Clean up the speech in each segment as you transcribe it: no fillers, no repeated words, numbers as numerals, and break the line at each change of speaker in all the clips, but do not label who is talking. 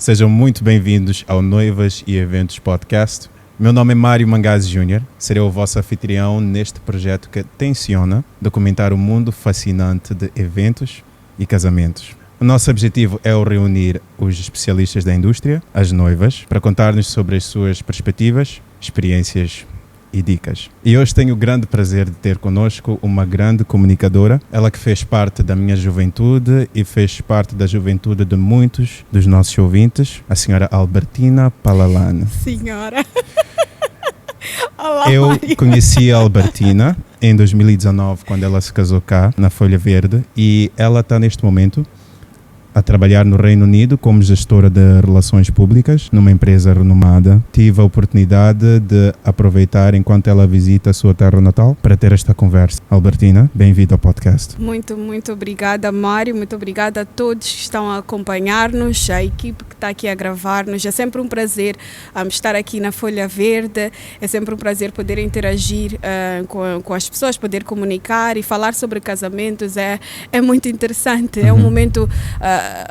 Sejam muito bem-vindos ao Noivas e Eventos Podcast. Meu nome é Mário Mangazzi Júnior, serei o vosso anfitrião neste projeto que tenciona documentar o mundo fascinante de eventos e casamentos. O nosso objetivo é reunir os especialistas da indústria, as noivas, para contar-nos sobre as suas perspectivas, experiências e dicas. E hoje tenho o grande prazer de ter connosco uma grande comunicadora, ela que fez parte da minha juventude e fez parte da juventude de muitos dos nossos ouvintes, a senhora Albertina Palalane.
Senhora! Olá,
Eu
Mário.
conheci a Albertina em 2019, quando ela se casou cá, na Folha Verde, e ela está neste momento a trabalhar no Reino Unido como gestora de relações públicas numa empresa renomada. Tive a oportunidade de aproveitar enquanto ela visita a sua terra natal para ter esta conversa. Albertina, bem-vinda ao podcast.
Muito obrigada, Mário. Muito obrigada a todos que estão a acompanhar-nos, a equipe que está aqui a gravar-nos. É sempre um prazer estar aqui na Folha Verde. É sempre um prazer poder interagir com as pessoas, poder comunicar e falar sobre casamentos. É muito interessante. É um momento...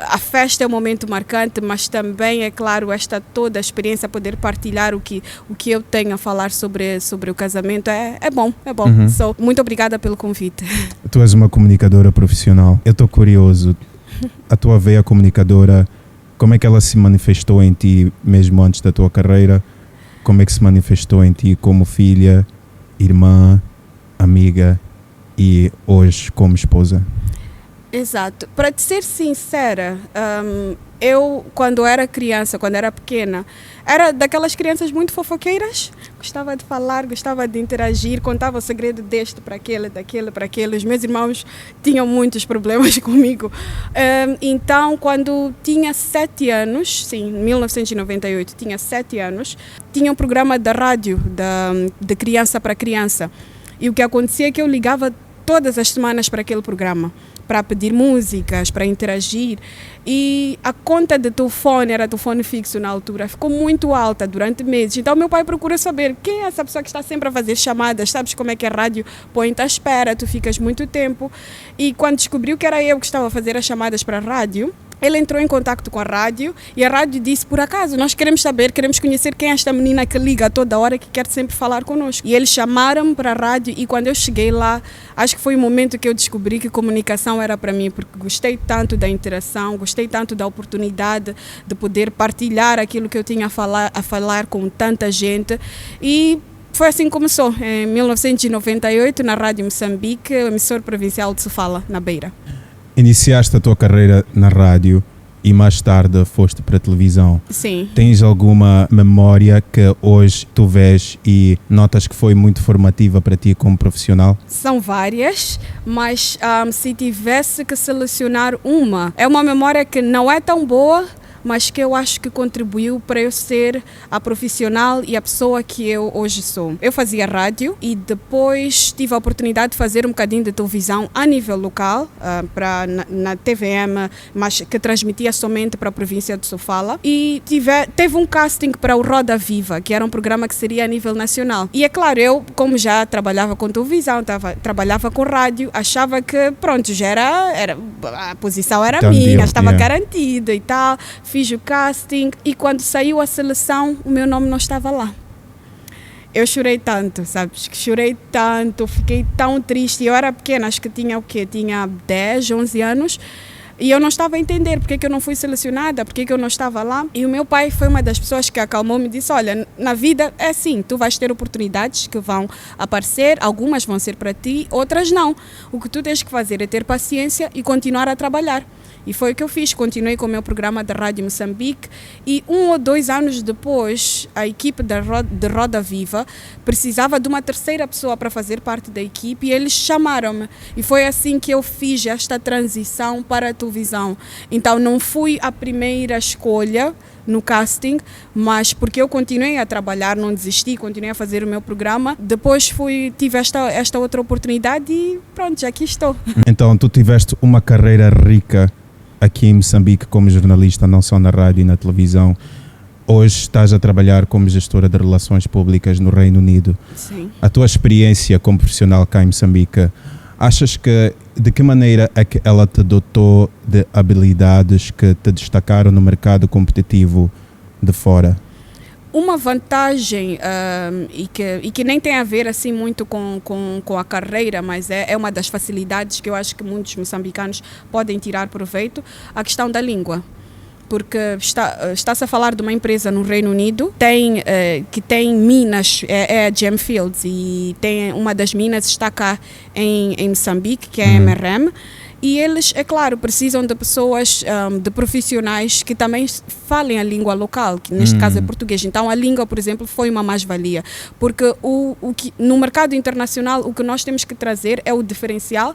a festa é um momento marcante, mas também, é claro, toda a experiência, poder partilhar o que eu tenho a falar sobre o casamento é bom. So, muito obrigada pelo convite.
Tu és uma comunicadora profissional. Eu estou curioso, a tua veia comunicadora, como é que ela se manifestou em ti mesmo antes da tua carreira? Como é que se manifestou em ti como filha, irmã, amiga e hoje como esposa?
Exato. Para te ser sincera, eu, quando era criança, quando era pequena, era daquelas crianças muito fofoqueiras. Gostava de falar, gostava de interagir, contava o segredo deste para aquele, daquele para aquele. Os meus irmãos tinham muitos problemas comigo. Então, quando tinha 7 anos, sim, em 1998, tinha 7 anos, tinha um programa da rádio, de criança para criança. E o que acontecia é que eu ligava todas as semanas para aquele programa, para pedir músicas, para interagir, e a conta de telefone, era telefone fixo na altura, ficou muito alta durante meses. Então meu pai procura saber quem é essa pessoa que está sempre a fazer chamadas. Sabes como é que a rádio põe-te à espera, tu ficas muito tempo. E quando descobriu que era eu que estava a fazer as chamadas para a rádio, ele entrou em contato com a rádio e a rádio disse: por acaso, nós queremos saber, queremos conhecer quem é esta menina que liga a toda hora, que quer sempre falar connosco. E eles chamaram-me para a rádio, e quando eu cheguei lá, acho que foi o momento que eu descobri que comunicação era para mim, porque gostei tanto da interação, gostei tanto da oportunidade de poder partilhar aquilo que eu tinha a falar com tanta gente. E foi assim que começou, em 1998, na Rádio Moçambique, emissora provincial de Sofala, na Beira.
Iniciaste a tua carreira na rádio e mais tarde foste para a televisão.
Sim.
Tens alguma memória que hoje tu vês e notas que foi muito formativa para ti como profissional?
São várias, mas se tivesse que selecionar uma, é uma memória que não é tão boa, mas que eu acho que contribuiu para eu ser a profissional e a pessoa que eu hoje sou. Eu fazia rádio e depois tive a oportunidade de fazer um bocadinho de televisão a nível local, na TVM, mas que transmitia somente para a província de Sofala. E teve um casting para o Roda Viva, que era um programa que seria a nível nacional. E é claro, eu, como já trabalhava com televisão, trabalhava com rádio, achava que, pronto, já era a posição era minha, estava garantida e tal. Fiz o casting e quando saiu a seleção, o meu nome não estava lá. Eu chorei tanto, sabes? Chorei tanto, fiquei tão triste. Eu era pequena, acho que tinha o quê? Tinha 10, 11 anos. E eu não estava a entender porque que eu não fui selecionada, porque que eu não estava lá. E o meu pai foi uma das pessoas que acalmou-me e disse: olha, na vida é assim, tu vais ter oportunidades que vão aparecer, algumas vão ser para ti, outras não. O que tu tens que fazer é ter paciência e continuar a trabalhar. E foi o que eu fiz, continuei com o meu programa da Rádio Moçambique e 1 ou 2 anos depois, a equipe de Roda Viva precisava de uma terceira pessoa para fazer parte da equipe e eles chamaram-me. E foi assim que eu fiz esta transição para a televisão. Então não fui a primeira escolha no casting, mas porque eu continuei a trabalhar, não desisti, continuei a fazer o meu programa. Depois tive esta outra oportunidade e pronto, já aqui estou.
Então tu tiveste uma carreira rica aqui em Moçambique como jornalista, não só na rádio e na televisão. Hoje estás a trabalhar como gestora de relações públicas no Reino Unido.
Sim.
A tua experiência como profissional cá em Moçambique, achas que de que maneira é que ela te dotou de habilidades que te destacaram no mercado competitivo de fora?
Uma vantagem e que nem tem a ver assim muito com a carreira, mas é uma das facilidades que eu acho que muitos moçambicanos podem tirar proveito, a questão da língua. Porque está-se a falar de uma empresa no Reino Unido que tem minas, é a Gemfields, e tem uma das minas está cá em Moçambique, que é a MRM. E eles, é claro, precisam de pessoas, de profissionais que também falem a língua local, que neste caso é português. Então a língua, por exemplo, foi uma mais-valia. Porque no mercado internacional o que nós temos que trazer é o diferencial.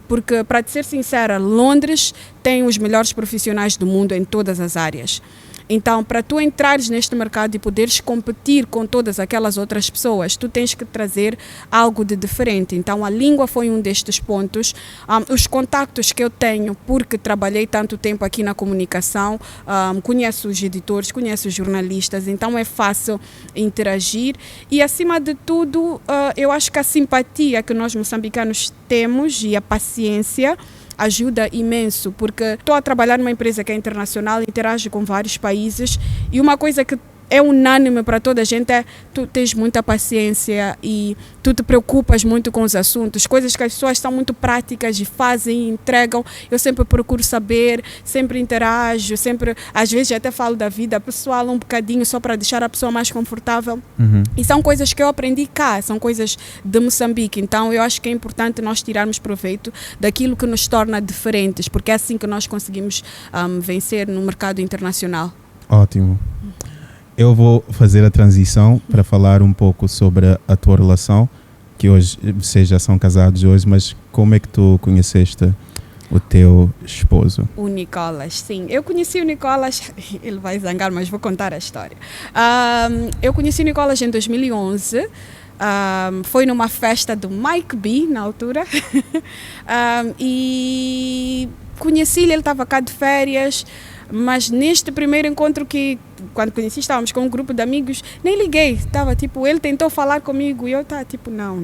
Porque, para te ser sincera, Londres tem os melhores profissionais do mundo em todas as áreas. Então, para tu entrares neste mercado e poderes competir com todas aquelas outras pessoas, tu tens que trazer algo de diferente. Então, a língua foi um destes pontos. Os contactos que eu tenho, porque trabalhei tanto tempo aqui na comunicação, conheço os editores, conheço os jornalistas, então é fácil interagir. E, acima de tudo, eu acho que a simpatia que nós moçambicanos temos e a paciência ajuda imenso, porque estou a trabalhar numa empresa que é internacional, interage com vários países, e uma coisa que é unânime para toda a gente é tu tens muita paciência e tu te preocupas muito com os assuntos, coisas que as pessoas são muito práticas e fazem, entregam. Eu sempre procuro saber, sempre interajo, sempre, às vezes até falo da vida pessoal um bocadinho só para deixar a pessoa mais confortável. E são coisas que eu aprendi cá, são coisas de Moçambique. Então eu acho que é importante nós tirarmos proveito daquilo que nos torna diferentes, porque é assim que nós conseguimos vencer no mercado internacional.
Ótimo. Eu vou fazer a transição para falar um pouco sobre a tua relação, que hoje vocês já são casados hoje, mas como é que tu conheceste o teu esposo?
O Nicolas, sim. Eu conheci o Nicolas, ele vai zangar, mas vou contar a história. Eu conheci o Nicolas em 2011, foi numa festa do Mike B, na altura, e conheci-lhe, ele estava cá de férias. Mas neste primeiro encontro quando conheci, estávamos com um grupo de amigos, nem liguei, estava tipo, ele tentou falar comigo e eu estava tipo, não.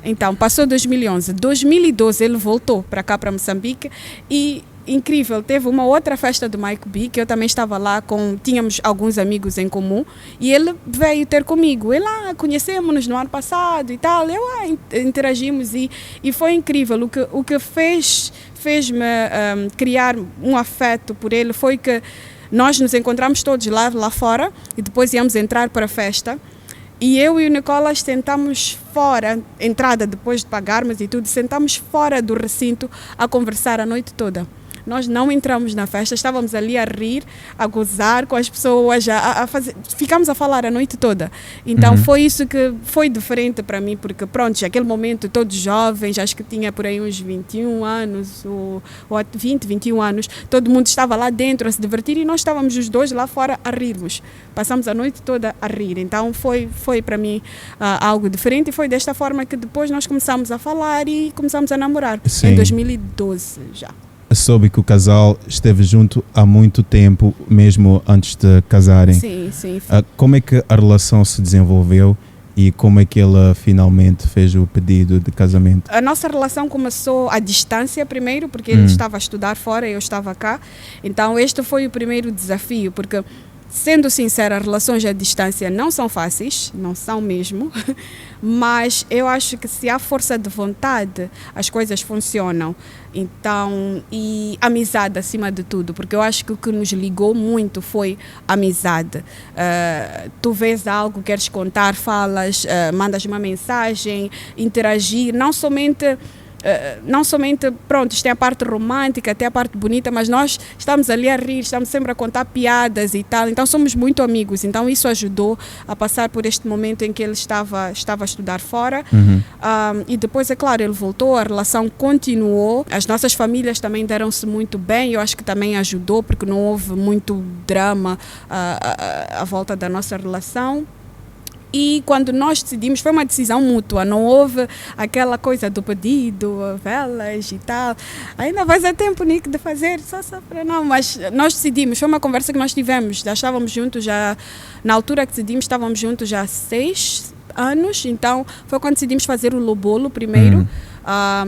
Então, passou 2011, 2012 ele voltou para cá, para Moçambique, e incrível, teve uma outra festa do Mike B, que eu também estava lá, tínhamos alguns amigos em comum, e ele veio ter comigo, conhecemos-nos no ano passado e tal, interagimos e foi incrível, o que fez-me criar um afeto por ele foi que nós nos encontramos todos lá fora e depois íamos entrar para a festa e eu e o Nicolas sentamos fora, entrada depois de pagarmos e tudo, sentamos fora do recinto a conversar a noite toda. Nós não entramos na festa, estávamos ali a rir, a gozar com as pessoas, ficámos a falar a noite toda. Então foi isso que foi diferente para mim, porque pronto, naquele momento todos jovens, acho que tinha por aí uns 21 anos, ou 20, 21 anos, todo mundo estava lá dentro a se divertir e nós estávamos os dois lá fora a rirmos. Passamos a noite toda a rir, então foi para mim algo diferente e foi desta forma que depois nós começamos a falar e começamos a namorar. Sim. Em 2012 já.
Soube que o casal esteve junto há muito tempo, mesmo antes de casarem.
Sim.
Como é que a relação se desenvolveu e como é que ela finalmente fez o pedido de casamento?
A nossa relação começou à distância primeiro, porque ele estava a estudar fora e eu estava cá. Então este foi o primeiro desafio, porque, sendo sincera, relações à distância não são fáceis, não são mesmo, mas eu acho que se há força de vontade, as coisas funcionam. Então, e amizade acima de tudo, porque eu acho que o que nos ligou muito foi amizade. Tu vês algo, queres contar, falas, mandas uma mensagem, interagir, não somente, pronto, isto é a parte romântica, até a parte bonita, mas nós estamos ali a rir, estamos sempre a contar piadas e tal, então somos muito amigos, então isso ajudou a passar por este momento em que ele estava a estudar fora. E depois, é claro, ele voltou, a relação continuou, as nossas famílias também deram-se muito bem, eu acho que também ajudou, porque não houve muito drama à volta da nossa relação. E quando nós decidimos, foi uma decisão mútua, não houve aquela coisa do pedido, velas e tal. Ainda vais a tempo, Nick, de fazer, só para não. Mas nós decidimos, foi uma conversa que nós tivemos, já estávamos juntos, na altura que decidimos, estávamos juntos já há 6 anos, então foi quando decidimos fazer o lobolo primeiro.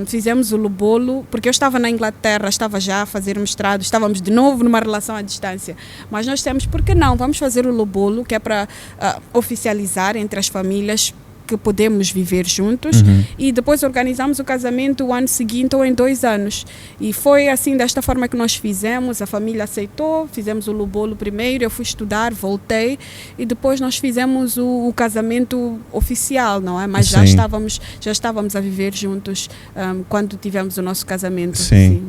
fizemos o lobolo, porque eu estava na Inglaterra, estava já a fazer mestrado, estávamos de novo numa relação à distância. Mas nós temos, por que não? Vamos fazer o lobolo, que é para oficializar entre as famílias que podemos viver juntos, e depois organizamos o casamento o ano seguinte ou em 2 anos. E foi assim, desta forma que nós fizemos, a família aceitou, fizemos o lobolo primeiro, eu fui estudar, voltei, e depois nós fizemos o casamento oficial, não é? Mas já estávamos a viver juntos quando tivemos o nosso casamento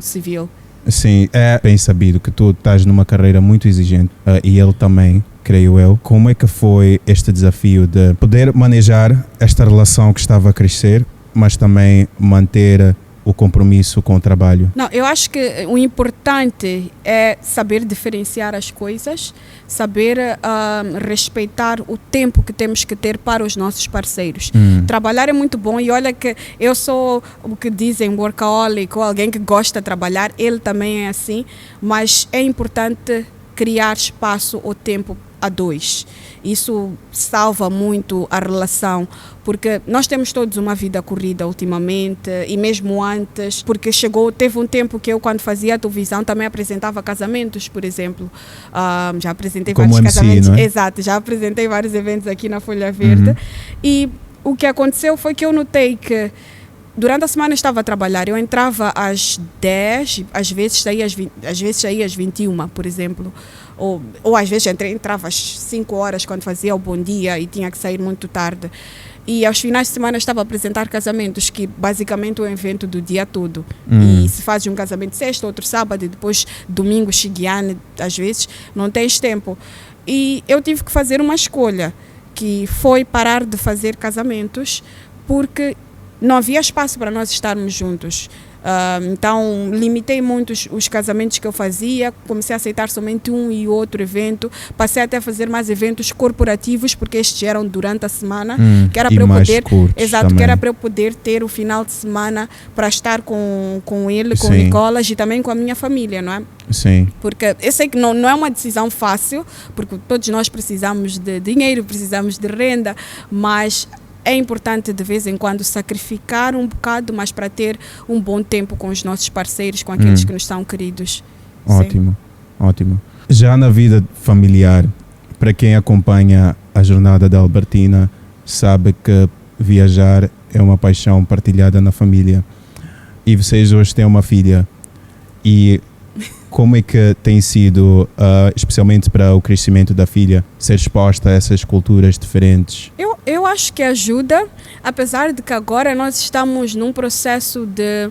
civil.
Sim, é bem sabido que tu estás numa carreira muito exigente, e ele também, creio eu. Como é que foi este desafio de poder manejar esta relação que estava a crescer, mas também manter o compromisso com o trabalho?
Não, eu acho que o importante é saber diferenciar as coisas, saber respeitar o tempo que temos que ter para os nossos parceiros. Trabalhar é muito bom, e olha que eu sou o que dizem workaholic, ou alguém que gosta de trabalhar, ele também é assim, mas é importante criar espaço ou tempo a 2. Isso salva muito a relação, porque nós temos todos uma vida corrida ultimamente, e mesmo antes, porque teve um tempo que eu, quando fazia televisão, também apresentava casamentos, por exemplo. Já apresentei
como
vários
MC,
casamentos.
não é?
Exato, já apresentei vários eventos aqui na Folha Verde. E o que aconteceu foi que eu notei que durante a semana eu estava a trabalhar, eu entrava às 10, às vezes saía às 21, por exemplo. Ou às vezes entrava às 5 horas quando fazia o Bom Dia e tinha que sair muito tarde. E aos finais de semana estava a apresentar casamentos, que basicamente é um evento do dia todo. E se fazes um casamento sexta, outro sábado, e depois domingo, xigiane, às vezes não tens tempo. E eu tive que fazer uma escolha, que foi parar de fazer casamentos, porque não havia espaço para nós estarmos juntos. Então limitei muito os casamentos que eu fazia, comecei a aceitar somente um e outro evento, passei até a fazer mais eventos corporativos, porque estes eram durante a semana, que era para eu poder, que era para eu poder ter o final de semana para estar com ele, com o Nicolas, e também com a minha família, não é?
Sim.
Porque eu sei que não é uma decisão fácil, porque todos nós precisamos de dinheiro, precisamos de renda, mas é importante de vez em quando sacrificar um bocado, mas para ter um bom tempo com os nossos parceiros, com aqueles que nos são queridos.
Ótimo, ótimo. Já na vida familiar, para quem acompanha a jornada da Albertina, sabe que viajar é uma paixão partilhada na família. E vocês hoje têm uma filha. E como é que tem sido, especialmente para o crescimento da filha, ser exposta a essas culturas diferentes?
Eu acho que ajuda, apesar de que agora nós estamos num processo de...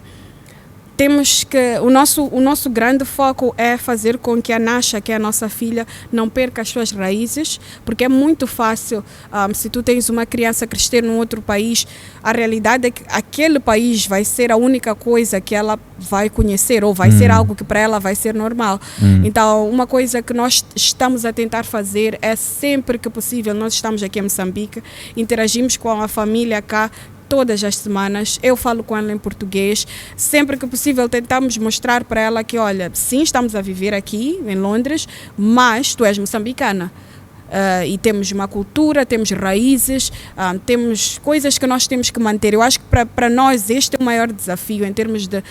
Temos que... O nosso grande foco é fazer com que a Nasha, que é a nossa filha, não perca as suas raízes, porque é muito fácil, se tu tens uma criança crescer num outro país, a realidade é que aquele país vai ser a única coisa que ela vai conhecer, ou vai ser algo que para ela vai ser normal. Então, uma coisa que nós estamos a tentar fazer é, sempre que possível, nós estamos aqui em Moçambique, interagimos com a família cá, todas as semanas, eu falo com ela em português, sempre que possível tentamos mostrar para ela que, olha, sim, estamos a viver aqui em Londres, mas tu és moçambicana. E temos uma cultura, temos raízes, temos coisas que nós temos que manter. Eu acho que para nós este é o maior desafio, em termos de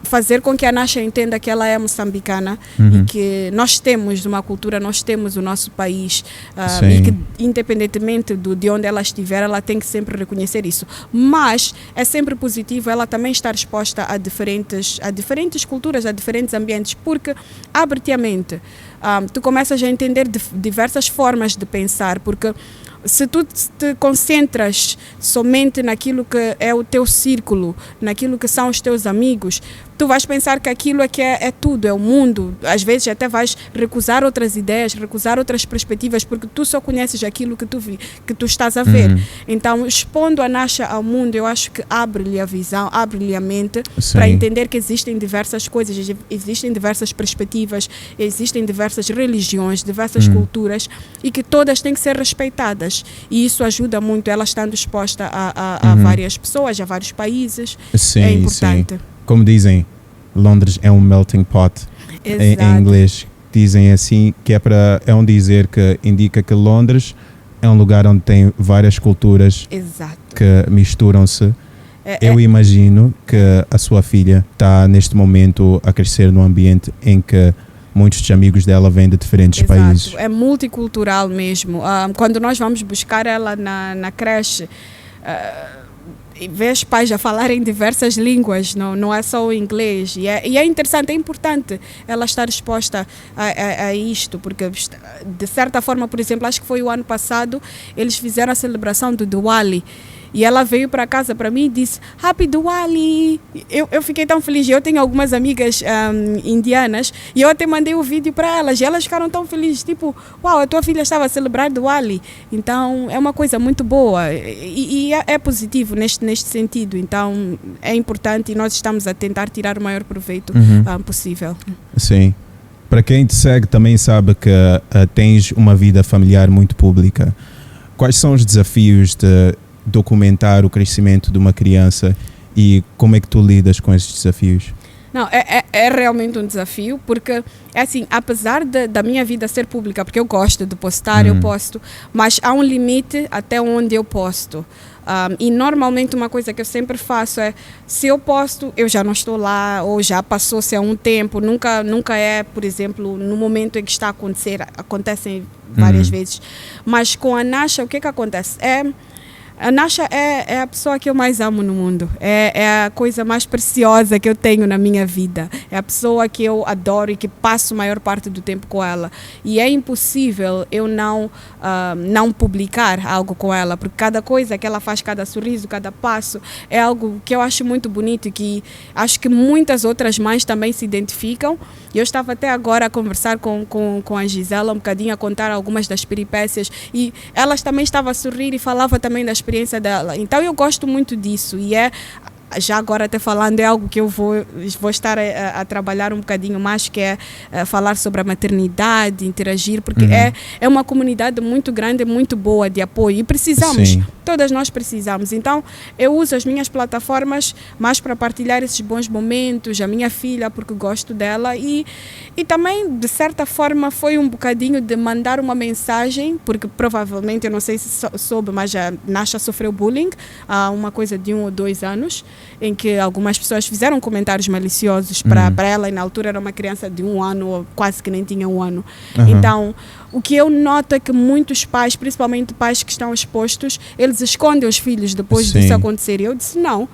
fazer com que a Nasha entenda que ela é moçambicana, e que nós temos uma cultura, nós temos o nosso país, e que independentemente de onde ela estiver, ela tem que sempre reconhecer isso. Mas é sempre positivo ela também estar exposta a diferentes culturas, a diferentes ambientes, porque abre-te a mente. Tu começas a entender diversas formas de pensar, porque se tu te concentras somente naquilo que é o teu círculo, naquilo que são os teus amigos, tu vais pensar que aquilo é que é tudo, é o mundo. Às vezes até vais recusar outras ideias, recusar outras perspectivas, porque tu só conheces aquilo que tu estás a ver. Então, expondo a Nasha ao mundo, eu acho que abre-lhe a visão, abre-lhe a mente, para entender que existem diversas coisas, existem diversas perspectivas, existem diversas religiões, diversas culturas, e que todas têm que ser respeitadas. E isso ajuda muito, ela estando exposta a várias pessoas, a vários países. É importante.
Como dizem, Londres é um melting pot. Em inglês dizem assim, que é um dizer que indica que Londres é um lugar onde tem várias culturas que misturam-se, Eu imagino que a sua filha está neste momento a crescer num ambiente em que muitos dos amigos dela vêm de diferentes países.
É multicultural mesmo. Quando nós vamos buscar ela na creche, vês pais a falarem diversas línguas, não é só o inglês. E é interessante, é importante ela estar exposta a isto, porque de certa forma, por exemplo, acho que foi o ano passado, eles fizeram a celebração do Diwali. E ela veio para casa para mim e disse Happy Diwali. Eu fiquei tão feliz. Eu tenho algumas amigas indianas e eu até mandei o vídeo para elas. E elas ficaram tão felizes. Tipo, uau, a tua filha estava a celebrar Diwali. Então, é uma coisa muito boa. E é positivo neste sentido. Então, é importante e nós estamos a tentar tirar o maior proveito possível.
Sim. Para quem te segue também sabe que tens uma vida familiar muito pública. Quais são os desafios de documentar o crescimento de uma criança e como é que tu lidas com esses desafios?
Não, é realmente um desafio, porque é assim, apesar da minha vida ser pública, porque eu gosto de postar, eu posto, mas há um limite até onde eu posto. E normalmente uma coisa que eu sempre faço é, se eu posto, eu já não estou lá, ou já passou-se há um tempo, nunca é, por exemplo, no momento em que está a acontecer, acontecem várias vezes. Mas com a Nasha, o que acontece? A Nasha é a pessoa que eu mais amo no mundo. É a coisa mais preciosa que eu tenho na minha vida. É a pessoa que eu adoro e que passo a maior parte do tempo com ela. E é impossível eu não publicar algo com ela, porque cada coisa que ela faz, cada sorriso, cada passo, é algo que eu acho muito bonito e que acho que muitas outras mães também se identificam. Eu estava até agora a conversar com a Gisela um bocadinho, a contar algumas das peripécias, e elas também estavam a sorrir e falava também da experiência dela. Então eu gosto muito disso e já agora até falando, é algo que eu vou estar a trabalhar um bocadinho mais, que é falar sobre a maternidade, interagir, porque é uma comunidade muito grande, muito boa de apoio e precisamos. Sim. Todas nós precisamos. Então, eu uso as minhas plataformas mais para partilhar esses bons momentos, a minha filha, porque gosto dela, e também, de certa forma, foi um bocadinho de mandar uma mensagem, porque provavelmente, eu não sei se soube, mas a Nasha sofreu bullying há uma coisa de 1 ou 2 anos, em que algumas pessoas fizeram comentários maliciosos para ela, e na altura era uma criança de 1 ano, ou quase que nem tinha 1 ano. Então, o que eu noto é que muitos pais, principalmente pais que estão expostos, eles escondem os filhos depois disso acontecer. E eu disse, não,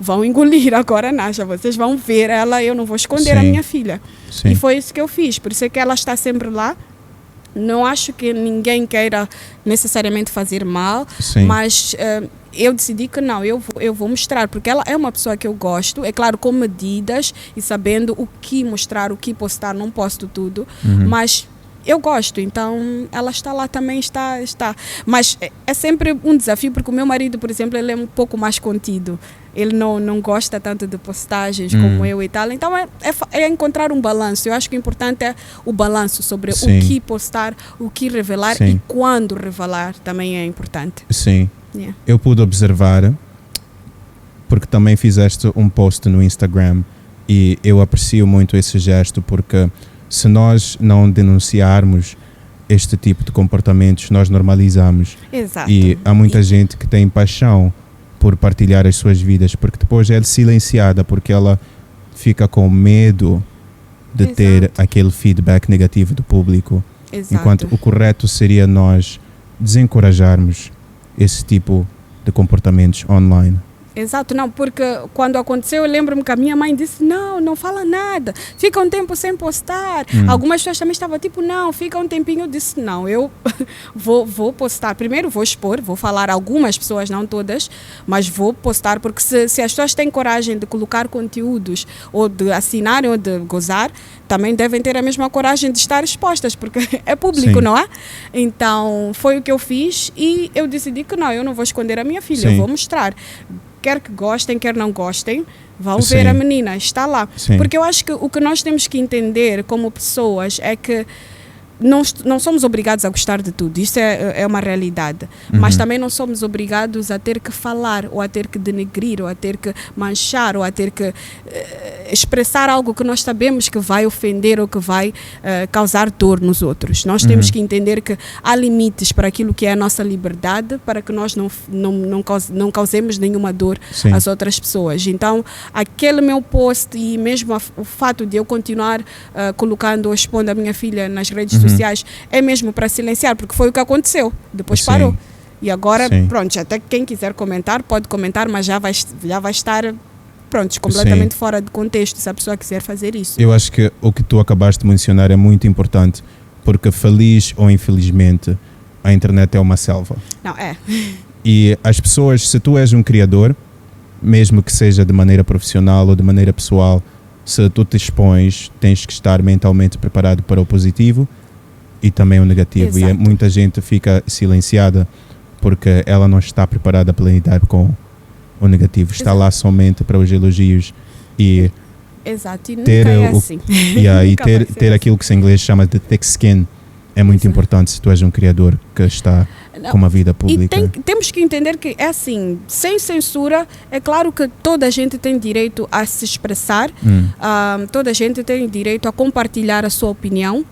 vão engolir agora, Nasha, vocês vão ver ela, eu não vou esconder a minha filha. E foi isso que eu fiz, por isso é que ela está sempre lá. Não acho que ninguém queira necessariamente fazer mal, mas eu decidi que não, eu vou mostrar, porque ela é uma pessoa que eu gosto, é claro, com medidas e sabendo o que mostrar, o que postar, não posto tudo, mas eu gosto, então ela está lá também, está. Mas é sempre um desafio, porque o meu marido, por exemplo, ele é um pouco mais contido. Ele não gosta tanto de postagens como eu e tal. Então é encontrar um balanço. Eu acho que o importante é o balanço sobre o que postar, o que revelar e quando revelar também é importante.
Sim. Yeah. Eu pude observar, porque também fizeste um post no Instagram e eu aprecio muito esse gesto, porque se nós não denunciarmos este tipo de comportamentos, nós normalizamos.
Exato.
E há muita gente que tem paixão por partilhar as suas vidas, porque depois é silenciada, porque ela fica com medo de ter aquele feedback negativo do público.
Exato.
Enquanto o correto seria nós desencorajarmos esse tipo de comportamentos online.
Exato, não, porque quando aconteceu eu lembro-me que a minha mãe disse, não fala nada, fica um tempo sem postar. Algumas pessoas também estavam tipo, não, fica um tempinho. Eu disse, não, eu vou postar, primeiro vou expor, vou falar, algumas pessoas, não todas, mas vou postar, porque se as pessoas têm coragem de colocar conteúdos, ou de assinarem ou de gozar, também devem ter a mesma coragem de estar expostas, porque é público, não é? Então foi o que eu fiz e eu decidi que não, eu não vou esconder a minha filha, eu vou mostrar. Quer que gostem, quer não gostem, vão ver a menina, está lá. Porque eu acho que o que nós temos que entender como pessoas é que não somos obrigados a gostar de tudo, isso é uma realidade, mas também não somos obrigados a ter que falar, ou a ter que denegrir, ou a ter que manchar, ou a ter que expressar algo que nós sabemos que vai ofender ou que vai causar dor nos outros. Nós temos que entender que há limites para aquilo que é a nossa liberdade, para que nós não causemos nenhuma dor às outras pessoas. Então, aquele meu post e mesmo o fato de eu continuar colocando ou expondo a minha filha nas redes sociais é mesmo para silenciar, porque foi o que aconteceu. Depois parou. E agora, pronto, até quem quiser comentar, pode comentar, mas já vai estar, pronto, completamente fora de contexto, se a pessoa quiser fazer isso.
Eu acho que o que tu acabaste de mencionar é muito importante, porque feliz ou infelizmente, a internet é uma selva.
Não, é.
E as pessoas, se tu és um criador, mesmo que seja de maneira profissional ou de maneira pessoal, se tu te expões, tens que estar mentalmente preparado para o positivo e também o negativo.
Exato.
E muita gente fica silenciada porque ela não está preparada para lidar com o negativo. Está lá somente para os elogios e
exato, e
ter
nunca é assim.
E ter aquilo que em inglês chama de thick skin é muito importante se tu és um criador que está com uma vida pública.
E temos que entender que é assim, sem censura, é claro que toda a gente tem direito a se expressar, toda a gente tem direito a compartilhar a sua opinião,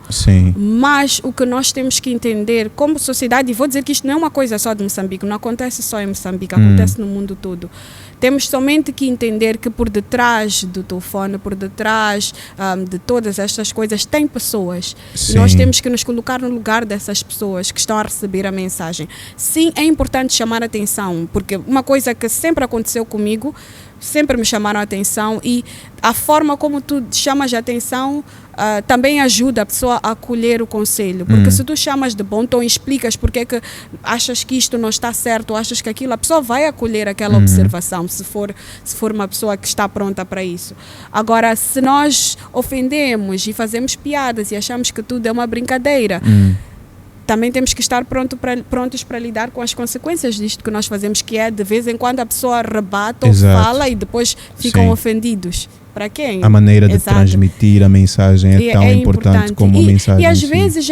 mas o que nós temos que entender como sociedade, e vou dizer que isto não é uma coisa só de Moçambique, não acontece só em Moçambique, acontece no mundo todo. Temos somente que entender que por detrás do telefone, por detrás de todas estas coisas, tem pessoas. E nós temos que nos colocar no lugar dessas pessoas que estão a receber a mensagem. Sim, é importante chamar a atenção, porque uma coisa que sempre aconteceu comigo, sempre me chamaram a atenção, e a forma como tu chamas a atenção também ajuda a pessoa a acolher o conselho, porque se tu chamas de bom tom e explicas porque é que achas que isto não está certo, ou achas que aquilo, a pessoa vai acolher aquela observação, se for uma pessoa que está pronta para isso. Agora, se nós ofendemos e fazemos piadas e achamos que tudo é uma brincadeira, também temos que estar prontos para lidar com as consequências disto que nós fazemos, que é de vez em quando a pessoa rebate ou fala e depois ficam ofendidos. Para quem?
A maneira de transmitir a mensagem é tão importante como a mensagem.
E às vezes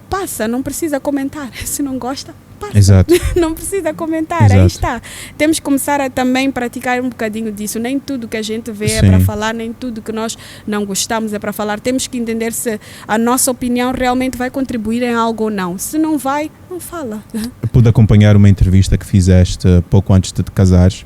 passa, não precisa comentar. Se não gosta, passa.
Exato.
Não precisa comentar, aí está. Temos que começar a também praticar um bocadinho disso. Nem tudo que a gente vê é para falar, nem tudo que nós não gostamos é para falar. Temos que entender se a nossa opinião realmente vai contribuir em algo ou não. Se não vai, não fala.
Eu pude acompanhar uma entrevista que fizeste pouco antes de te casares,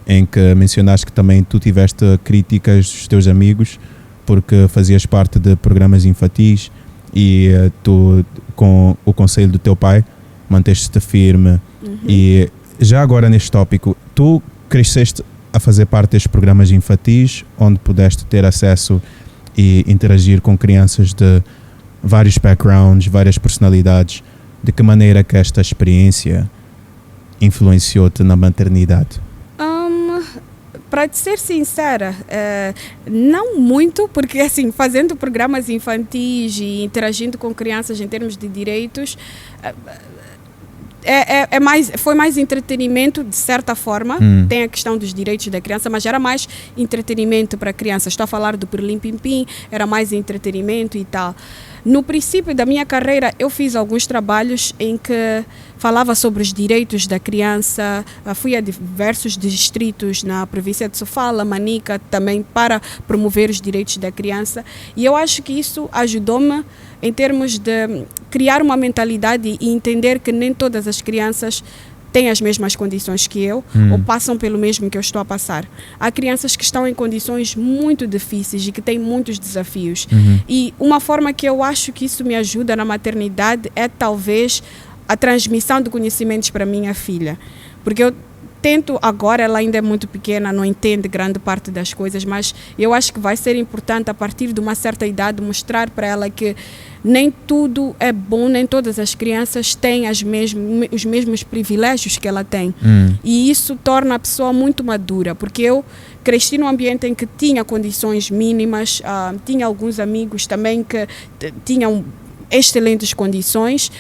em que mencionaste que também tu tiveste críticas dos teus amigos porque fazias parte de programas infantis e tu, com o conselho do teu pai, manteste-te firme. E já agora neste tópico, tu cresceste a fazer parte destes programas infantis, onde pudeste ter acesso e interagir com crianças de vários backgrounds, várias personalidades. De que maneira que esta experiência influenciou-te na maternidade?
Para te ser sincera, não muito, porque assim, fazendo programas infantis e interagindo com crianças em termos de direitos, foi mais entretenimento, de certa forma. Tem a questão dos direitos da criança, mas era mais entretenimento para a criança. Estou a falar do Pirlim Pim Pim, era mais entretenimento e tal. No princípio da minha carreira, eu fiz alguns trabalhos em que falava sobre os direitos da criança. Fui a diversos distritos na província de Sofala, Manica, também para promover os direitos da criança. E eu acho que isso ajudou-me em termos de criar uma mentalidade e entender que nem todas as crianças têm as mesmas condições que eu ou passam pelo mesmo que eu estou a passar. Há crianças que estão em condições muito difíceis e que têm muitos desafios. E uma forma que eu acho que isso me ajuda na maternidade é talvez a transmissão de conhecimentos para a minha filha. Porque eu tento agora, ela ainda é muito pequena, não entende grande parte das coisas, mas eu acho que vai ser importante a partir de uma certa idade mostrar para ela que nem tudo é bom, nem todas as crianças têm os mesmos privilégios que ela tem. E isso torna a pessoa muito madura, porque eu cresci num ambiente em que tinha condições mínimas, tinha alguns amigos também que tinham excelentes condições,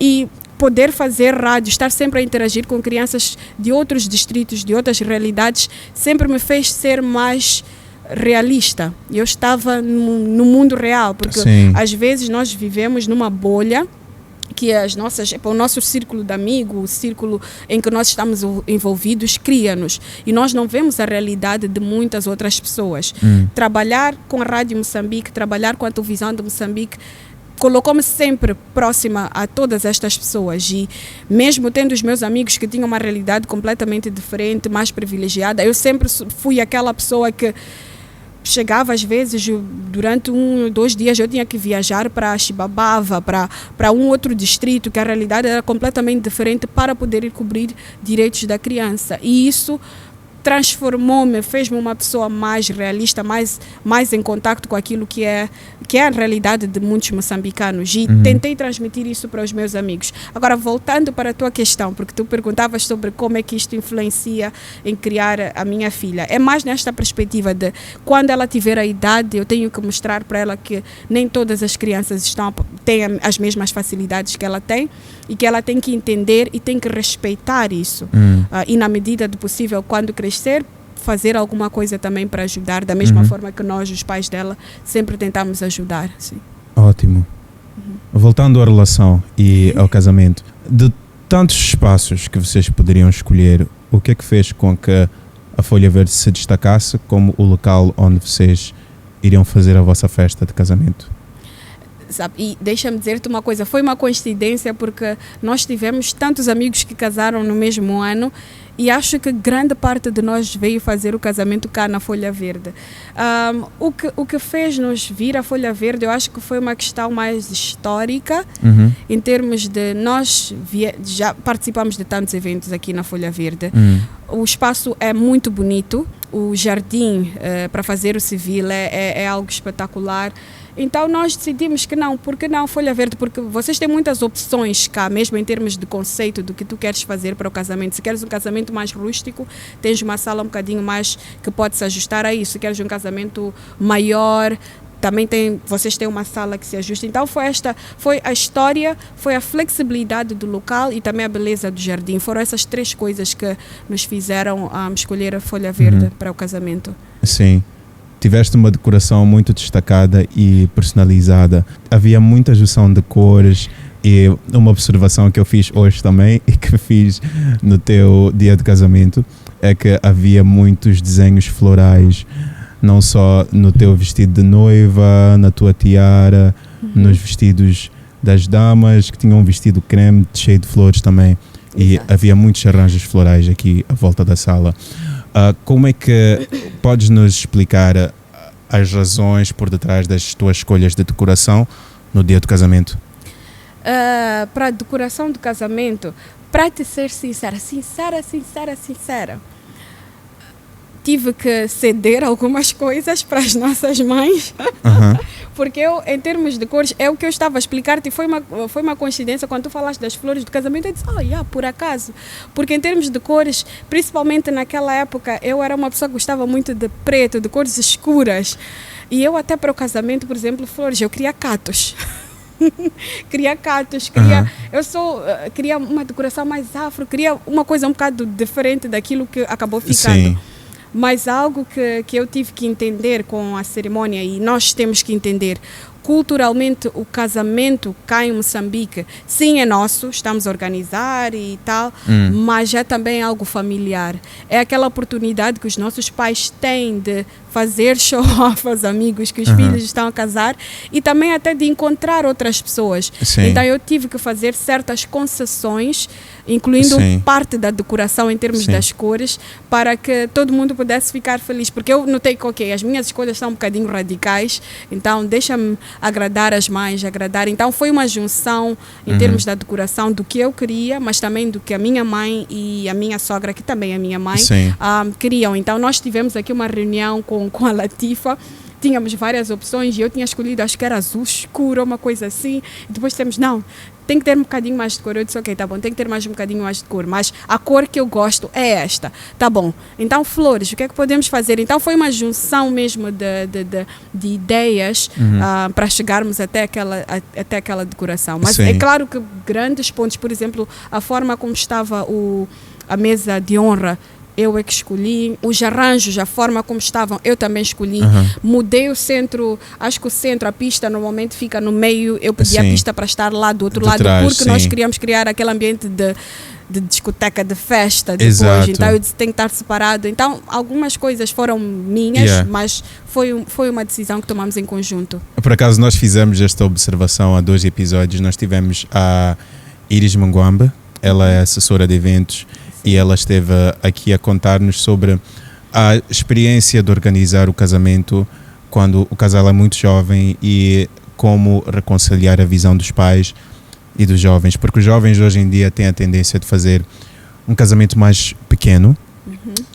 e poder fazer rádio, estar sempre a interagir com crianças de outros distritos, de outras realidades, sempre me fez ser mais realista. Eu estava no mundo real, porque
Sim.
às vezes nós vivemos numa bolha que o nosso círculo de amigos, o círculo em que nós estamos envolvidos, cria-nos. E nós não vemos a realidade de muitas outras pessoas. Trabalhar com a Rádio Moçambique, trabalhar com a televisão de Moçambique, colocou-me sempre próxima a todas estas pessoas. E mesmo tendo os meus amigos que tinham uma realidade completamente diferente, mais privilegiada, eu sempre fui aquela pessoa que chegava às vezes, durante 1 ou 2 dias eu tinha que viajar para Chibabava, para um outro distrito, que a realidade era completamente diferente, para poder ir cobrir direitos da criança. E isso transformou-me, fez-me uma pessoa mais realista, mais em contacto com aquilo que é a realidade de muitos moçambicanos, e tentei transmitir isso para os meus amigos. Agora, voltando para a tua questão, porque tu perguntavas sobre como é que isto influencia em criar a minha filha, é mais nesta perspectiva de quando ela tiver a idade, eu tenho que mostrar para ela que nem todas as crianças têm as mesmas facilidades que ela tem, e que ela tem que entender e tem que respeitar isso. E na medida do possível, quando crescer, fazer alguma coisa também para ajudar, da mesma forma que nós, os pais dela, sempre tentamos ajudar. Sim.
Ótimo. Voltando à relação e ao casamento, de tantos espaços que vocês poderiam escolher, o que é que fez com que a Folha Verde se destacasse como o local onde vocês iriam fazer a vossa festa de casamento?
Sabe? E deixa-me dizer-te uma coisa, foi uma coincidência, porque nós tivemos tantos amigos que casaram no mesmo ano, e acho que grande parte de nós veio fazer o casamento cá na Folha Verde. O que fez-nos vir a Folha Verde, eu acho que foi uma questão mais histórica, em termos de nós já participamos de tantos eventos aqui na Folha Verde. O espaço é muito bonito, o jardim para fazer o civil é algo espetacular. Então nós decidimos que não, porque não Folha Verde? Porque vocês têm muitas opções cá, mesmo em termos de conceito do que tu queres fazer para o casamento. Se queres um casamento mais rústico, tens uma sala um bocadinho mais que pode se ajustar a isso. Se queres um casamento maior, também vocês têm uma sala que se ajusta. Então foi a história, foi a flexibilidade do local e também a beleza do jardim. Foram essas 3 coisas que nos fizeram escolher a Folha Verde para o casamento.
Sim. Tiveste uma decoração muito destacada e personalizada. Havia muita junção de cores, e uma observação que eu fiz hoje também e que fiz no teu dia de casamento é que havia muitos desenhos florais, não só no teu vestido de noiva, na tua tiara, nos vestidos das damas, que tinham um vestido creme cheio de flores também. E havia muitos arranjos florais aqui à volta da sala. Como é que podes nos explicar as razões por detrás das tuas escolhas de decoração no dia do casamento?
Para a decoração do casamento, para te ser sincera, tive que ceder algumas coisas para as nossas mães, porque eu, em termos de cores, é o que eu estava a explicar-te, foi uma coincidência quando tu falaste das flores do casamento. Eu disse, por acaso, porque em termos de cores, principalmente naquela época, eu era uma pessoa que gostava muito de preto, de cores escuras, e eu até para o casamento, por exemplo, flores, eu queria catos. Queria uma decoração mais afro, queria uma coisa um bocado diferente daquilo que acabou ficando.
Sim.
Mas algo que eu tive que entender com a cerimônia, e nós temos que entender, culturalmente o casamento cá em Moçambique, sim, é nosso, estamos a organizar e tal, mas é também algo familiar. É aquela oportunidade que os nossos pais têm de fazer show-off aos amigos que os filhos estão a casar, e também até de encontrar outras pessoas.
Sim.
Então eu tive que fazer certas concessões, incluindo parte da decoração em termos das cores, para que todo mundo pudesse ficar feliz, porque eu notei que as minhas escolhas são um bocadinho radicais, então deixa-me agradar as mães, então foi uma junção em termos da decoração do que eu queria, mas também do que a minha mãe e a minha sogra, que também é minha mãe, queriam. Então nós tivemos aqui uma reunião com a Latifa, tínhamos várias opções e eu tinha escolhido, acho que era azul escuro, uma coisa assim, e depois temos, tem que ter um bocadinho mais de cor. Eu disse, ok, tá bom, tem que ter um bocadinho mais de cor, mas a cor que eu gosto é esta, tá bom. Então flores, o que é que podemos fazer? Então foi uma junção mesmo de ideias para chegarmos até aquela decoração. Mas é claro que grandes pontos, por exemplo, a forma como estava a mesa de honra, eu é que escolhi. Os arranjos, a forma como estavam, eu também escolhi. Mudei o centro, acho que o centro, a pista normalmente fica no meio, eu pedi a pista para estar lá do outro lado, porque nós queríamos criar aquele ambiente de discoteca, de festa depois.
Exato.
Então eu disse, tem que estar separado. Então algumas coisas foram minhas, mas foi uma decisão que tomamos em conjunto.
Por acaso nós fizemos esta observação há 2 episódios. Nós tivemos a Iris Manguambe, ela é assessora de eventos, e ela esteve aqui a contar-nos sobre a experiência de organizar o casamento quando o casal é muito jovem e como reconciliar a visão dos pais e dos jovens, porque os jovens hoje em dia têm a tendência de fazer um casamento mais pequeno,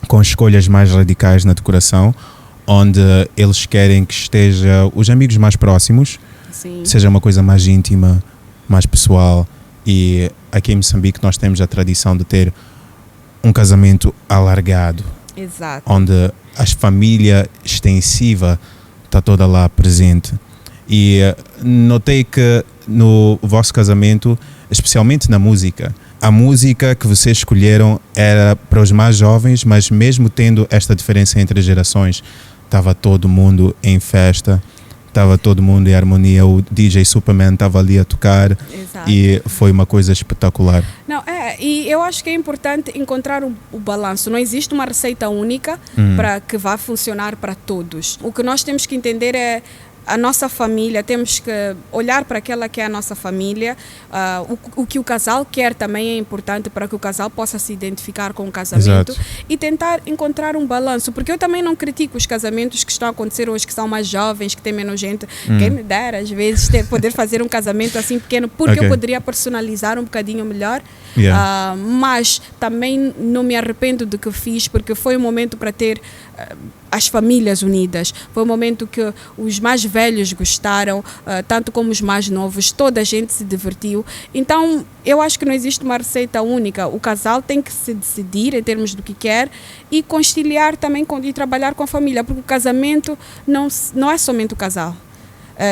com escolhas mais radicais na decoração, onde eles querem que esteja os amigos mais próximos, seja uma coisa mais íntima, mais pessoal. E aqui em Moçambique nós temos a tradição de ter um casamento alargado, onde a família extensiva está toda lá presente. E notei que no vosso casamento, especialmente na música, a música que vocês escolheram era para os mais jovens, mas mesmo tendo esta diferença entre gerações, estava todo mundo em festa, estava todo mundo em harmonia. O DJ Superman estava ali a tocar. E foi uma coisa espetacular.
E eu acho que é importante encontrar o balanço. Não existe uma receita única para que vá funcionar para todos. O que nós temos que entender é a nossa família, temos que olhar para aquela que é a nossa família, o que o casal quer também é importante para que o casal possa se identificar com o casamento. Exato. E tentar encontrar um balanço, porque eu também não critico os casamentos que estão a acontecer hoje, que são mais jovens, que têm menos gente. Quem me dera às vezes poder fazer um casamento assim pequeno, porque eu poderia personalizar um bocadinho melhor. Mas também não me arrependo do que fiz, porque foi um momento para ter as famílias unidas. Foi um momento que os mais velhos gostaram, tanto como os mais novos, toda a gente se divertiu. Então eu acho que não existe uma receita única. O casal tem que se decidir em termos do que quer e conciliar também e trabalhar com a família, porque o casamento não é somente o casal.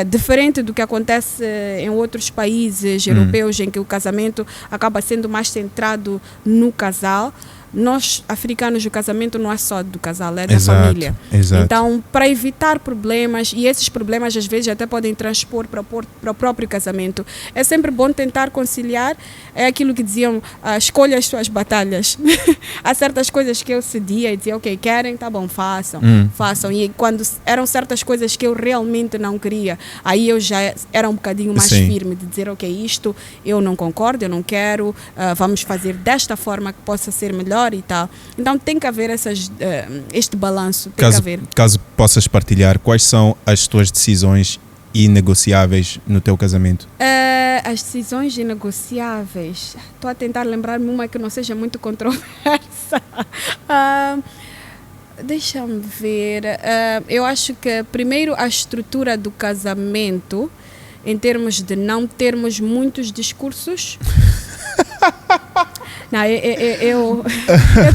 Diferente do que acontece em outros países europeus, em que o casamento acaba sendo mais centrado no casal. Nós, africanos, o casamento não é só do casal, é da família. Exato. Então, para evitar problemas, e esses problemas às vezes até podem transpor para o próprio casamento, é sempre bom tentar conciliar. É aquilo que diziam, escolha as suas batalhas. Há certas coisas que eu cedia e dizia, ok, querem, tá bom, façam. E quando eram certas coisas que eu realmente não queria, aí eu já era um bocadinho mais firme, de dizer, ok, isto eu não concordo, eu não quero, vamos fazer desta forma que possa ser melhor e tal. Então tem que haver este balanço. Caso
possas partilhar, quais são as tuas decisões inegociáveis no teu casamento?
As decisões inegociáveis, estou a tentar lembrar-me uma que não seja muito controversa. Deixa-me ver. Eu acho que primeiro a estrutura do casamento, em termos de não termos muitos discursos. Não, eu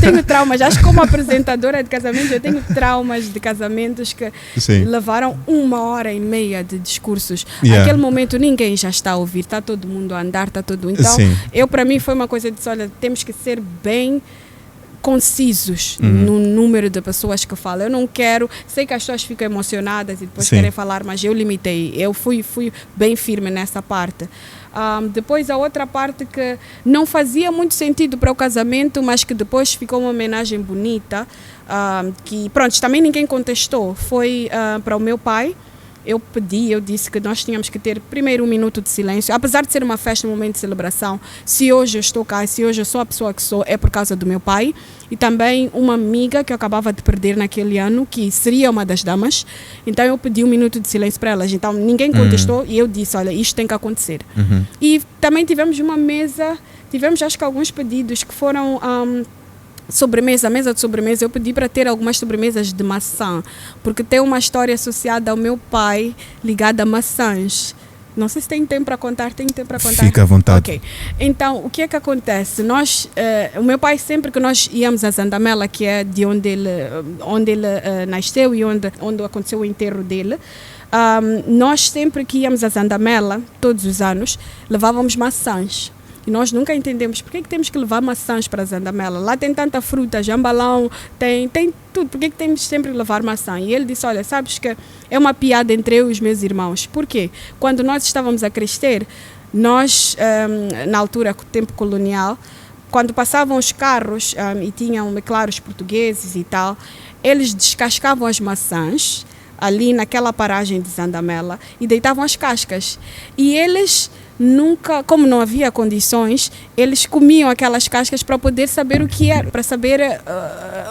tenho traumas. Acho que como apresentadora de casamento, eu tenho traumas de casamentos que levaram 1h30 de discursos. Aquele momento ninguém já está a ouvir, está todo mundo a andar, está todo. Então, para mim foi uma coisa de olha, temos que ser bem concisos no número de pessoas que falam. Eu não quero, sei que as pessoas ficam emocionadas e depois querem falar, mas eu limitei, eu fui bem firme nessa parte. Depois a outra parte que não fazia muito sentido para o casamento, mas que depois ficou uma homenagem bonita, que pronto, também ninguém contestou, foi para o meu pai. Eu disse que nós tínhamos que ter primeiro 1 minuto de silêncio, apesar de ser uma festa, um momento de celebração. Se hoje eu estou cá, se hoje eu sou a pessoa que sou, é por causa do meu pai. E também uma amiga que eu acabava de perder naquele ano, que seria uma das damas. Então eu pedi 1 minuto de silêncio para elas. Então ninguém contestou e eu disse, olha, isto tem que acontecer. E também tivemos uma mesa, acho que alguns pedidos que foram... mesa de sobremesa, eu pedi para ter algumas sobremesas de maçã, porque tem uma história associada ao meu pai ligada a maçãs. Não sei se tem tempo para contar. Tem tempo para contar?
Fica à vontade.
Ok. Então, o que é que acontece? O meu pai, sempre que nós íamos a Zandamela, que é de onde ele nasceu e onde aconteceu o enterro dele, nós sempre que íamos a Zandamela, todos os anos, levávamos maçãs. E nós nunca entendemos por que temos que levar maçãs para Zandamela. Lá tem tanta fruta, jambalão, tem tudo. Por que temos sempre que levar maçã? E ele disse, olha, sabes que é uma piada entre eu e os meus irmãos. Por quê? Quando nós estávamos a crescer, nós, na altura, tempo colonial, quando passavam os carros e tinham, claro, os portugueses e tal, eles descascavam as maçãs ali naquela paragem de Zandamela e deitavam as cascas. E eles nunca, como não havia condições, eles comiam aquelas cascas para poder saber o que é, para saber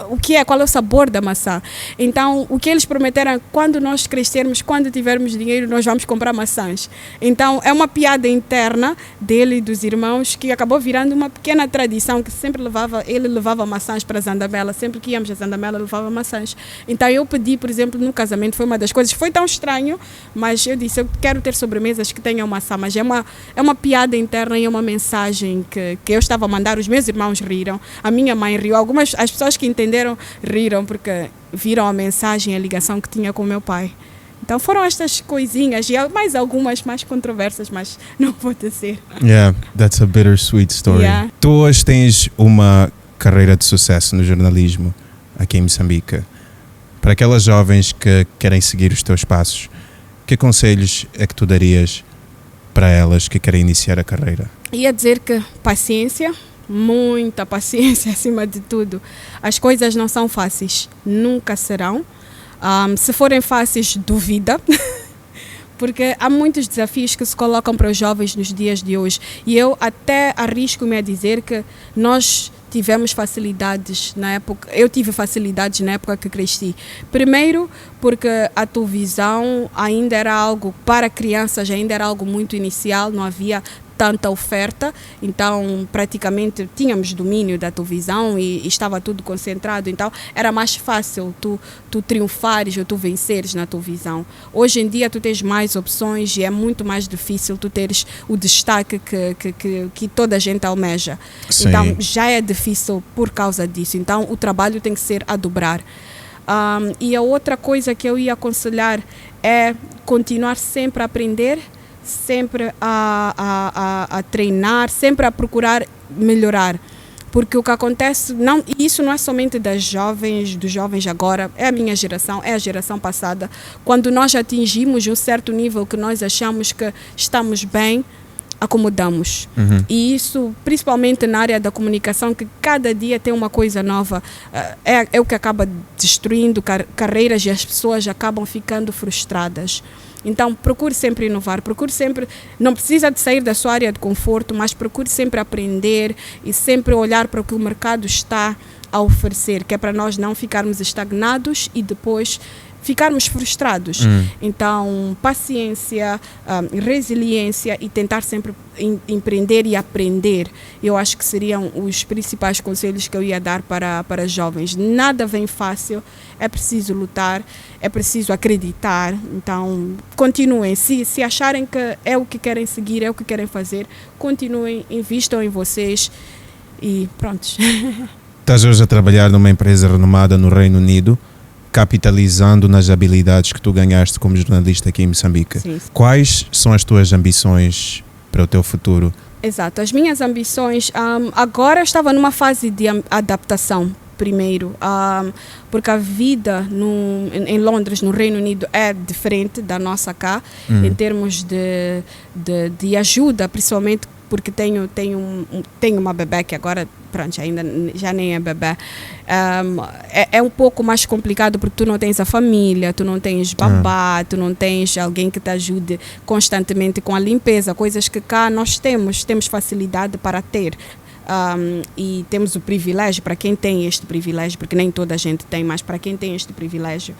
o que é, qual é o sabor da maçã. Então, o que eles prometeram, quando nós crescermos, quando tivermos dinheiro, nós vamos comprar maçãs. Então, é uma piada interna dele e dos irmãos que acabou virando uma pequena tradição que sempre ele levava maçãs para Zandamela, sempre que íamos a Zandamela, levava maçãs. Então, eu pedi, por exemplo, no casamento, foi uma das coisas, foi tão estranho, mas eu disse, eu quero ter sobremesas que tenham maçã, mas é uma piada interna e é uma mensagem que eu estava a mandar. Os meus irmãos riram, a minha mãe riu, as pessoas que entenderam riram porque viram a mensagem, a ligação que tinha com o meu pai. Então foram estas coisinhas e mais algumas mais controversas, mas não vou dizer.
Yeah, that's a bittersweet story.
Yeah.
Tu hoje tens uma carreira de sucesso no jornalismo aqui em Moçambique. Para aquelas jovens que querem seguir os teus passos, que conselhos é que tu darias para elas que querem iniciar a carreira?
Ia dizer que paciência, muita paciência acima de tudo. As coisas não são fáceis, nunca serão. Se forem fáceis, duvida. Porque há muitos desafios que se colocam para os jovens nos dias de hoje. E eu até arrisco-me a dizer que nós tivemos facilidades na época, eu tive facilidades na época que cresci. Primeiro, porque a televisão ainda era algo, para crianças ainda era algo muito inicial, não havia tanta oferta, então praticamente tínhamos domínio da televisão e estava tudo concentrado, então era mais fácil tu triunfares ou tu venceres na televisão. Hoje em dia tu tens mais opções e é muito mais difícil tu teres o destaque que toda a gente almeja.
Sim.
Então já é difícil por causa disso, então o trabalho tem que ser a dobrar. E a outra coisa que eu ia aconselhar é continuar sempre a aprender, sempre a treinar, sempre a procurar melhorar. Porque o que acontece, isso não é somente dos jovens agora, é a minha geração, é a geração passada. Quando nós atingimos um certo nível que nós achamos que estamos bem, acomodamos. E isso, principalmente na área da comunicação, que cada dia tem uma coisa nova, é o que acaba destruindo carreiras e as pessoas acabam ficando frustradas. Então, procure sempre inovar, procure sempre, não precisa de sair da sua área de conforto, mas procure sempre aprender e sempre olhar para o que o mercado está a oferecer, que é para nós não ficarmos estagnados e depois ficarmos frustrados. Então, paciência, resiliência e tentar sempre empreender e aprender. Eu acho que seriam os principais conselhos que eu ia dar para jovens. Nada vem fácil, é preciso lutar, é preciso acreditar. Então, continuem. Se acharem que é o que querem seguir, é o que querem fazer, continuem, invistam em vocês e pronto.
Estás hoje a trabalhar numa empresa renomada no Reino Unido, capitalizando nas habilidades que tu ganhaste como jornalista aqui em Moçambique.
Sim.
Quais são as tuas ambições para o teu futuro?
Exato, as minhas ambições, agora eu estava numa fase de adaptação primeiro, porque a vida em Londres, no Reino Unido, é diferente da nossa cá, em termos de ajuda, principalmente porque tenho uma bebé que agora, pronto, ainda já nem é bebé. É um pouco mais complicado porque tu não tens a família, tu não tens babá, tu não tens alguém que te ajude constantemente com a limpeza, coisas que cá nós temos facilidade para ter. E temos o privilégio, para quem tem este privilégio, porque nem toda a gente tem, mas para quem tem este privilégio.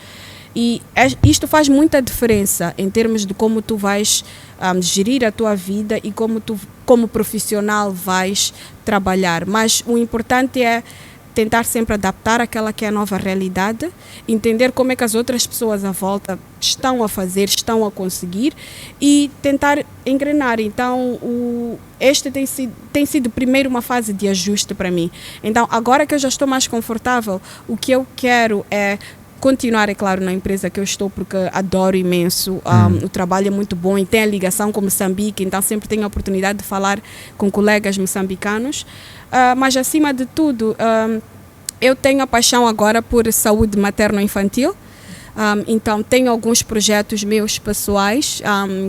E isto faz muita diferença em termos de como tu vais gerir a tua vida e como tu, como profissional, vais trabalhar. Mas o importante é tentar sempre adaptar aquela que é a nova realidade, entender como é que as outras pessoas à volta estão a fazer, estão a conseguir e tentar engrenar. Então, este tem sido primeiro uma fase de ajuste para mim. Então, agora que eu já estou mais confortável, o que eu quero é continuar, é claro, na empresa que eu estou, porque adoro imenso. O trabalho é muito bom e tem a ligação com Moçambique, então sempre tenho a oportunidade de falar com colegas moçambicanos. Mas, acima de tudo, eu tenho a paixão agora por saúde materno-infantil. Então tenho alguns projetos meus pessoais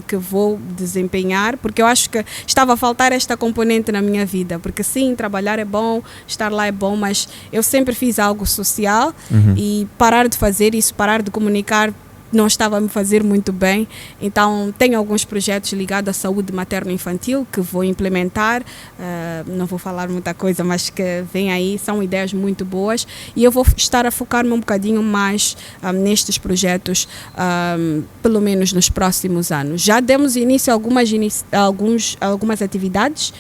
que vou desempenhar, porque eu acho que estava a faltar esta componente na minha vida, porque sim, trabalhar é bom, estar lá é bom, mas eu sempre fiz algo social e parar de fazer isso, parar de comunicar, não estava a me fazer muito bem. Então tenho alguns projetos ligados à saúde materno-infantil que vou implementar, não vou falar muita coisa, mas que vem aí, são ideias muito boas e eu vou estar a focar-me um bocadinho mais nestes projetos, pelo menos nos próximos anos. Já demos início a algumas atividades,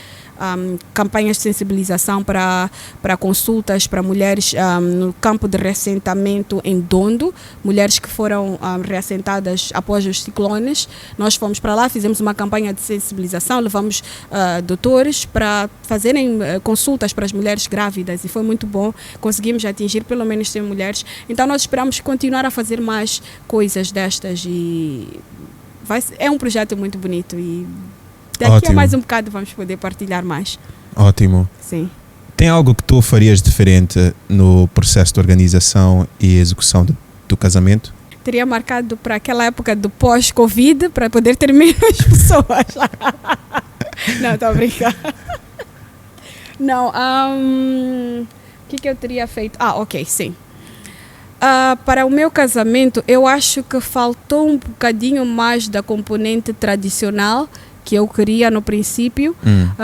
campanhas de sensibilização para consultas para mulheres no campo de reassentamento em Dondo, mulheres que foram reassentadas após os ciclones. Nós fomos para lá, fizemos uma campanha de sensibilização, levamos doutores para fazerem consultas para as mulheres grávidas e foi muito bom, conseguimos atingir pelo menos 100 mulheres. Então nós esperamos continuar a fazer mais coisas destas e é um projeto muito bonito e daqui
Ótimo.
a mais um bocado vamos poder partilhar mais.
Ótimo.
Sim.
Tem algo que tu farias diferente no processo de organização e execução do casamento?
Teria marcado para aquela época do pós-Covid para poder ter menos pessoas. Não, estou a brincar. Não, o que eu teria feito? Ok, sim. Para o meu casamento, eu acho que faltou um bocadinho mais da componente tradicional que eu queria no princípio,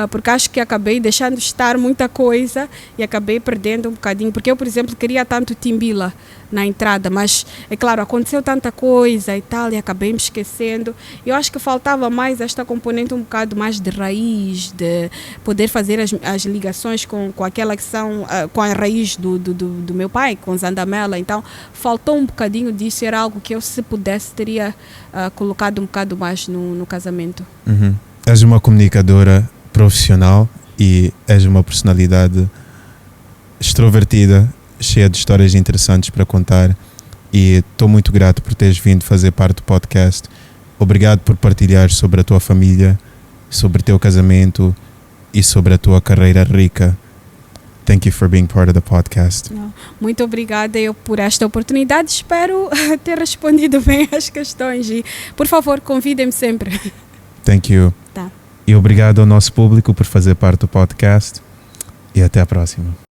porque acho que acabei deixando estar muita coisa e acabei perdendo um bocadinho, porque eu, por exemplo, queria tanto timbila na entrada, mas, é claro, aconteceu tanta coisa e tal, e acabei me esquecendo. Eu acho que faltava mais esta componente um bocado mais de raiz, de poder fazer as ligações com aquela que são, com a raiz do meu pai, com Zandamela. Então, faltou um bocadinho disso, era algo que eu, se pudesse, teria colocado um bocado mais no casamento.
És uma comunicadora profissional e és uma personalidade extrovertida, cheia de histórias interessantes para contar, e estou muito grato por teres vindo fazer parte do podcast. Obrigado por partilhar sobre a tua família, sobre o teu casamento e sobre a tua carreira rica. Thank you for being part of the podcast.
Muito obrigada eu por esta oportunidade. Espero ter respondido bem às questões e, por favor, convidem-me sempre.
Thank you.
Tá.
E obrigado ao nosso público por fazer parte do podcast. E até a próxima.